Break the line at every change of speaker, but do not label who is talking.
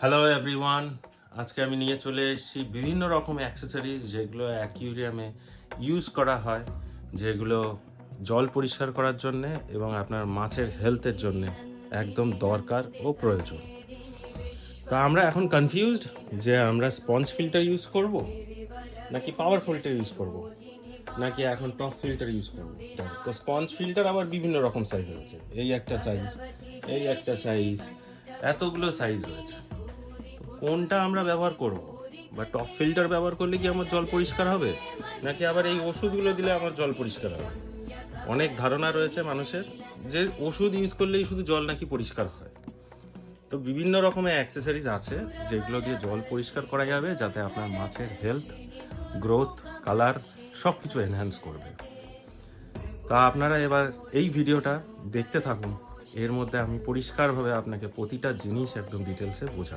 Hello everyone, আজকে আমি নিয়ে চলে এসেছি বিভিন্ন রকম অ্যাক্সেসরিজ যেগুলো অ্যাকুইরিয়ামে ইউজ করা হয়, যেগুলো জল পরিষ্কার করার জন্যে এবং আপনার মাছের হেলথের জন্যে একদম দরকার ও প্রয়োজন। তো আমরা এখন কনফিউজড যে আমরা স্পঞ্জ ফিল্টার ইউজ করব নাকি পাওয়ার ফিল্টার ইউজ করব নাকি এখন টপ ফিল্টার ইউজ করব। তো স্পঞ্জ ফিল্টার আবার বিভিন্ন রকম সাইজ আছে, এই একটা সাইজ, এই একটা সাইজ, এতগুলো সাইজ রয়েছে। কোনটা আমরা ব্যবহার করব, বা টপ ফিল্টার ব্যবহার করলে কি আমার জল পরিষ্কার হবে নাকি আবার এই ওষুধগুলো দিলে আমার জল পরিষ্কার হবে। অনেক ধারণা রয়েছে মানুষের যে ওষুধ ইউজ করলেই শুধু জল নাকি পরিষ্কার হয়। তো বিভিন্ন রকমের অ্যাক্সেসরিজ আছে যেগুলো দিয়ে জল পরিষ্কার করা যাবে, যাতে আপনার মাছের হেলথ, গ্রোথ, কালার সব কিছু এনহ্যান্স করবে। তা আপনারা এবার এই ভিডিওটা দেখতে থাকুন, এর মধ্যে আমি পরিষ্কারভাবে আপনাকে প্রতিটা জিনিস একদম ডিটেলসে বোঝাবো।